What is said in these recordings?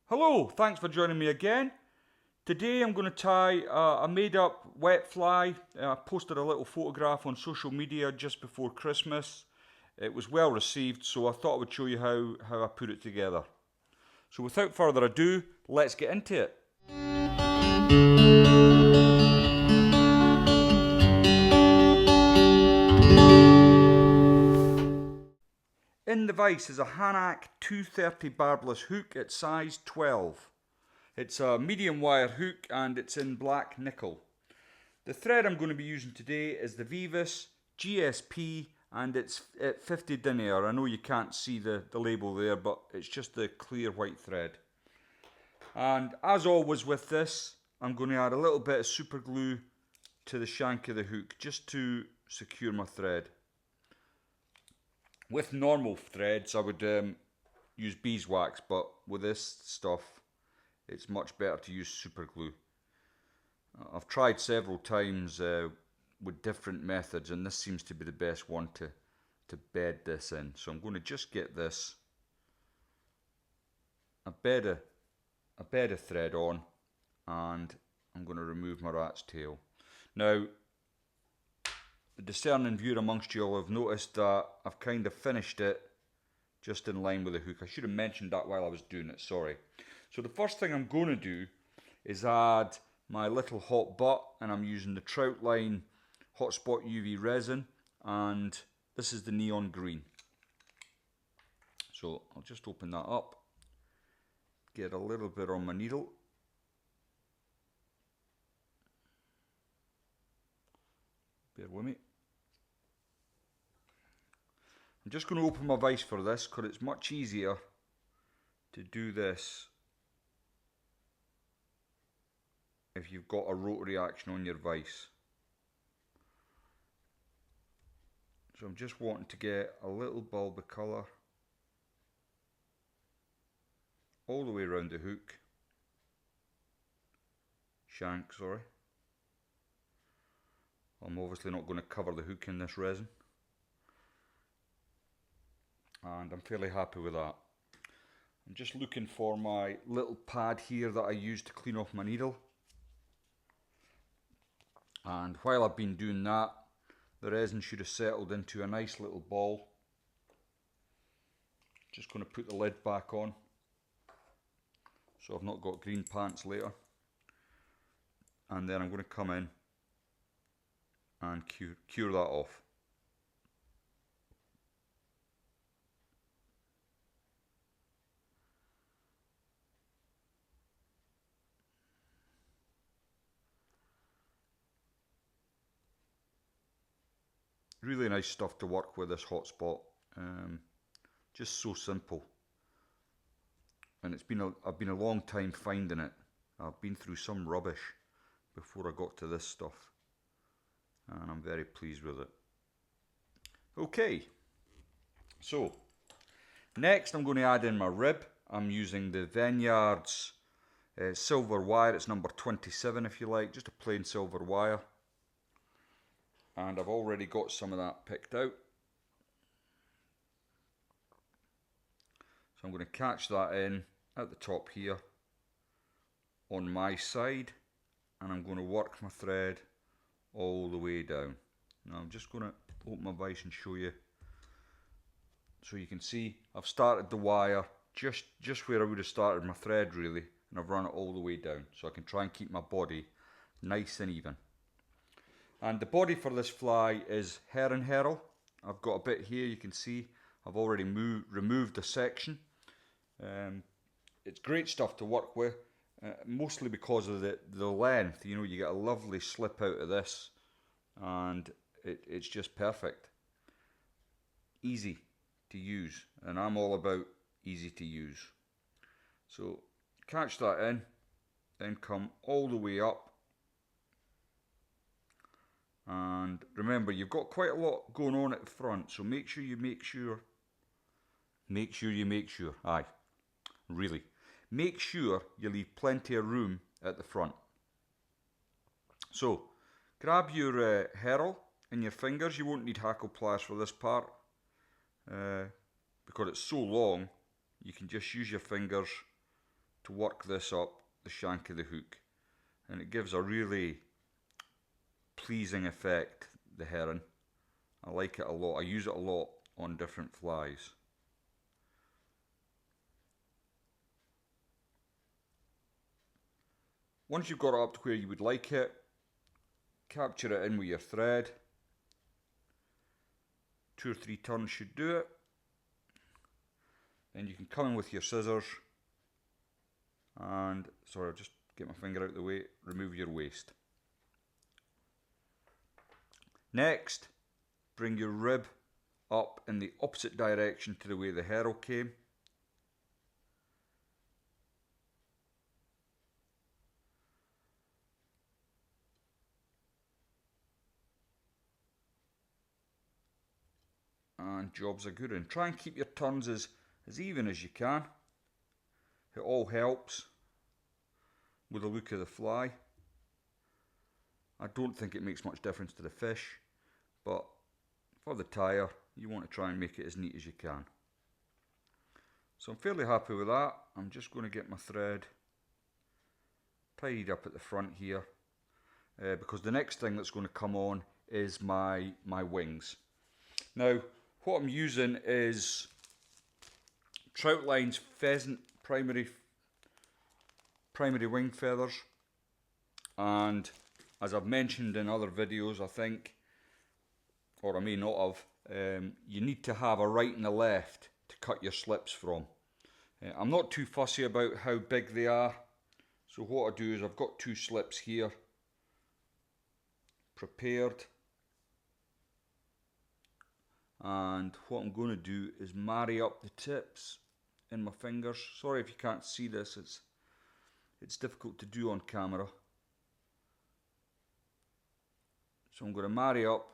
Hello, thanks for joining me again. Today I'm going to tie a made up wet fly. I posted a little photograph on social media just before Christmas. It was well received, so I thought I would show you how I put it together. So without further ado, let's get into it. In the vise is a Hackle 230 barbless hook at size 12. It's a medium wire hook and it's in black nickel. The thread I'm going to be using today is the Vivus GSP and it's at 50 denier. I know you can't see the label there, but it's just the clear white thread. And as always with this, I'm going to add a little bit of super glue to the shank of the hook just to secure my thread. With normal threads I would use beeswax, but with this stuff it's much better to use super glue. I've tried several times with different methods and this seems to be the best one to bed this in. So I'm going to just get this a bed of thread on, and I'm going to remove my rat's tail. Now the discerning viewer amongst you will have noticed that I've kind of finished it just in line with the hook. I should have mentioned that while I was doing it, sorry. So the first thing I'm going to do is add my little hot butt, and I'm using the Troutline Hotspot UV resin, and this is the neon green. So I'll just open that up, get a little bit on my needle. Bear with me. I'm just going to open my vise for this because it's much easier to do this if you've got a rotary action on your vise. So I'm just wanting to get a little bulb of colour all the way around the hook, shank, sorry. I'm obviously not going to cover the hook in this resin, and I'm fairly happy with that. I'm just looking for my little pad here that I use to clean off my needle, and while I've been doing that, the resin should have settled into a nice little ball. Just going to put the lid back on so I've not got green pants later, and then I'm going to come in and cure that off. Really nice stuff to work with, this hotspot. Just so simple, and I've been a long time finding it. I've been through some rubbish before I got to this stuff, and I'm very pleased with it. Okay, so next I'm going to add in my rib. I'm using the Vineyards silver wire. It's number 27 if you like, just a plain silver wire, and I've already got some of that picked out. So I'm going to catch that in at the top here on my side, and I'm going to work my thread all the way down. Now I'm just going to open my vise and show you, so you can see I've started the wire just where I would have started my thread really, and I've run it all the way down so I can try and keep my body nice and even. And the body for this fly is Heron Herald. I've got a bit here, you can see I've already removed a section. It's great stuff to work with, mostly because of the length. You know, you get a lovely slip out of this, and it's just perfect. Easy to use, and I'm all about easy to use. So catch that in, then come all the way up, and remember you've got quite a lot going on at the front, so make sure, aye, really, make sure you leave plenty of room at the front. So grab your herald in your fingers. You won't need hackle pliers for this part because it's so long. You can just use your fingers to work this up the shank of the hook, and it gives a really pleasing effect, the herring. I like it a lot. I use it a lot on different flies. Once you've got it up to where you would like it, capture it in with your thread. 2 or 3 turns should do it. Then you can come in with your scissors and, sorry, I'll just get my finger out of the way, remove your waist. Next, bring your rib up in the opposite direction to the way the herring came. And job's a good one. Try and keep your turns as even as you can. It all helps with the look of the fly. I don't think it makes much difference to the fish, but for the tire, you want to try and make it as neat as you can. So I'm fairly happy with that. I'm just going to get my thread tidied up at the front here, because the next thing that's going to come on is my wings. Now, what I'm using is Troutline's pheasant primary wing feathers, and as I've mentioned in other videos, I think, or I may not have, you need to have a right and a left to cut your slips from. I'm not too fussy about how big they are, so what I do is I've got 2 slips here prepared, and what I'm going to do is marry up the tips in my fingers. Sorry if you can't see this, it's difficult to do on camera. So I'm going to marry up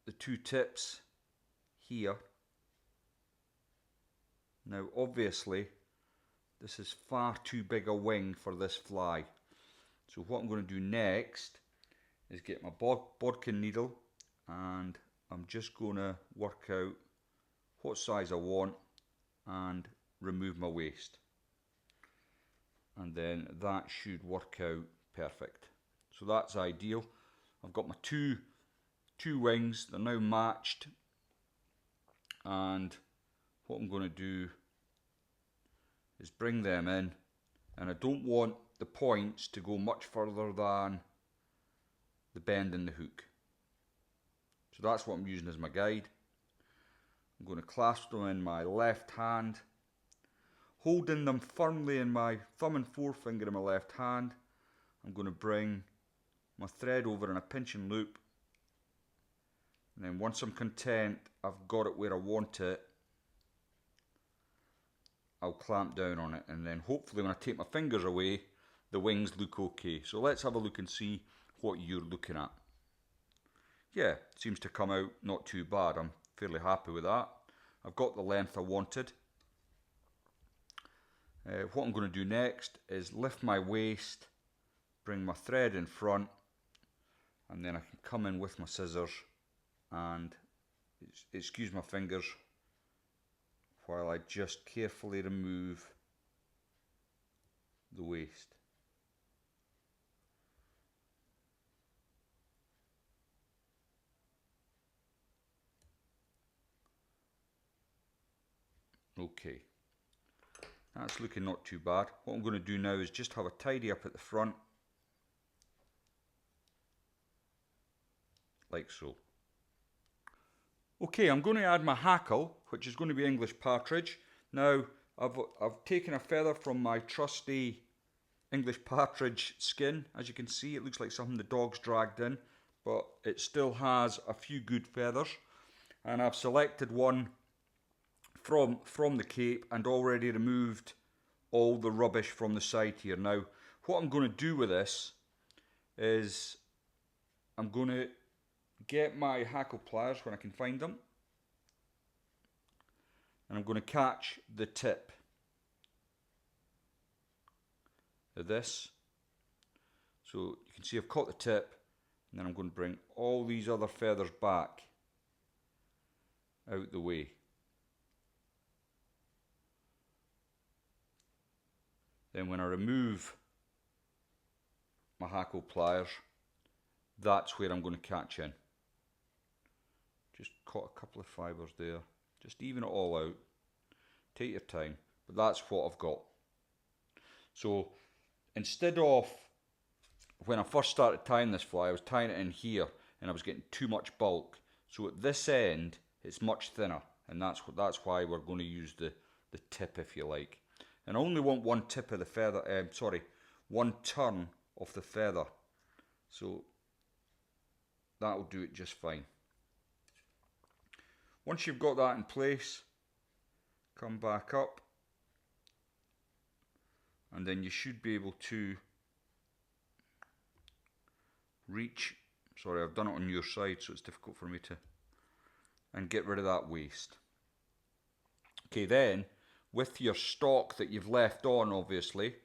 the 2 tips here. Now obviously this is far too big a wing for this fly. So what I'm going to do next is get my bodkin needle, and I'm just going to work out what size I want and remove my waist. And then that should work out perfect. So that's ideal. I've got my two wings, they're now matched, and what I'm going to do is bring them in, and I don't want the points to go much further than the bend in the hook. So that's what I'm using as my guide. I'm going to clasp them in my left hand, holding them firmly in my thumb and forefinger in my left hand. I'm going to bring my thread over in a pinching loop, and then once I'm content I've got it where I want it, I'll clamp down on it, and then hopefully when I take my fingers away the wings look okay. So let's have a look and see what you're looking at. Yeah, seems to come out not too bad. I'm fairly happy with that. I've got the length I wanted. What I'm going to do next is lift my waist, bring my thread in front, and then I can come in with my scissors and, excuse my fingers, while I just carefully remove the waist. Okay, that's looking not too bad. What I'm going to do now is just have a tidy up at the front, like so. Okay, I'm going to add my hackle, which is going to be English partridge. Now, I've taken a feather from my trusty English partridge skin. As you can see, it looks like something the dog's dragged in, but it still has a few good feathers. And I've selected one from the cape and already removed all the rubbish from the side here. Now, what I'm going to do with this is I'm going to get my hackle pliers when I can find them, and I'm going to catch the tip of this. So you can see I've caught the tip, and then I'm going to bring all these other feathers back out the way. then when I remove my Hackle pliers, that's where I'm going to catch in. Just caught a couple of fibres there, just even it all out, take your time, but that's what I've got. So instead of, when I first started tying this fly, I was tying it in here and I was getting too much bulk. So at this end, it's much thinner, and that's why we're going to use the tip, if you like. And I only want one tip of the feather, one turn of the feather. So that'll do it just fine. Once you've got that in place, come back up, and then you should be able to reach, sorry, I've done it on your side so it's difficult for me to, and get rid of that waste. Okay, then with your stalk that you've left on, obviously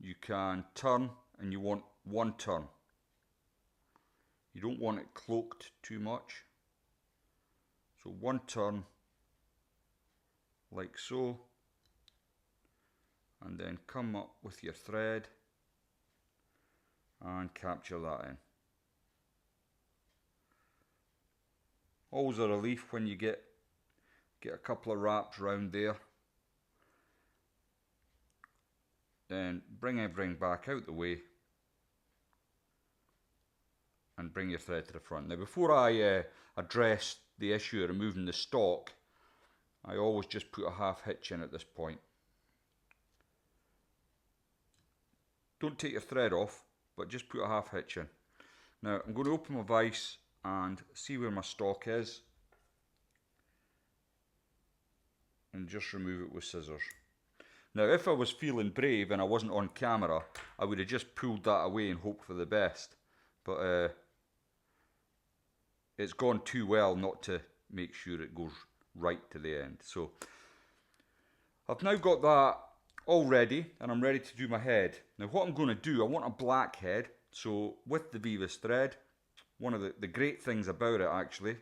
you can turn, and you want one turn. You don't want it cloaked too much, so one turn like so, and then come up with your thread and capture that in. Always a relief when you get a couple of wraps round there. Then bring everything back out the way and bring your thread to the front. Now before I address the issue of removing the stalk, I always just put a half hitch in at this point. Don't take your thread off, but just put a half hitch in. Now I'm going to open my vise and see where my stalk is, and just remove it with scissors. Now if I was feeling brave and I wasn't on camera, I would have just pulled that away and hoped for the best, but it's gone too well not to make sure it goes right to the end. So I've now got that all ready, and I'm ready to do my head. Now what I'm going to do, I want a black head, so with the Vivas thread, one of the great things about it actually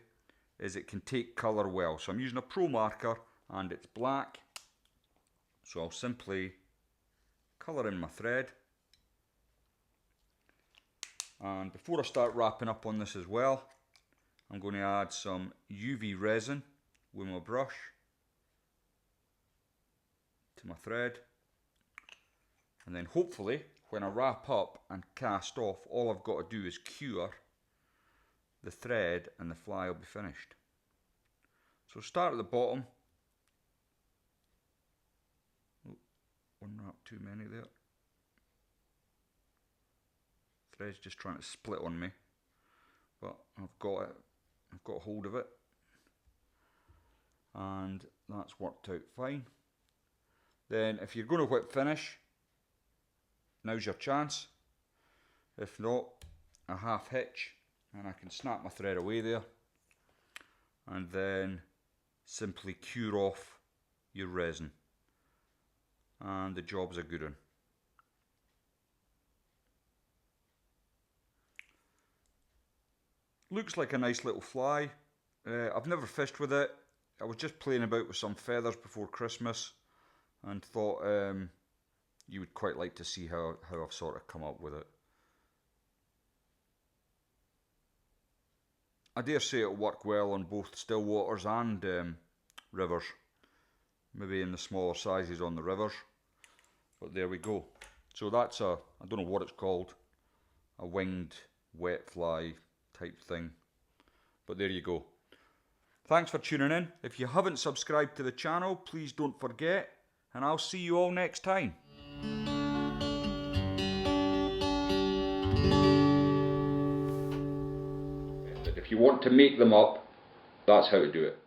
is it can take colour well. So I'm using a Pro marker and it's black, so I'll simply colour in my thread. And before I start wrapping up on this as well, I'm going to add some UV resin with my brush to my thread, and then hopefully when I wrap up and cast off, all I've got to do is cure the thread and the fly will be finished. So start at the bottom. Oh, one wrap too many there. Thread's just trying to split on me, but I've got it. I've got hold of it, and that's worked out fine. Then if you're going to whip finish, now's your chance. If not, a half hitch, and I can snap my thread away there, and then simply cure off your resin, and the job's a good one. Looks like a nice little fly. I've never fished with it. I was just playing about with some feathers before Christmas and thought you would quite like to see how I've sort of come up with it. I dare say it'll work well on both still waters and rivers. Maybe in the smaller sizes on the rivers. But there we go. So that's I don't know what it's called, a winged wet fly type thing. But there you go. Thanks for tuning in. If you haven't subscribed to the channel, please don't forget, and I'll see you all next time. If you want to make them up, that's how to do it.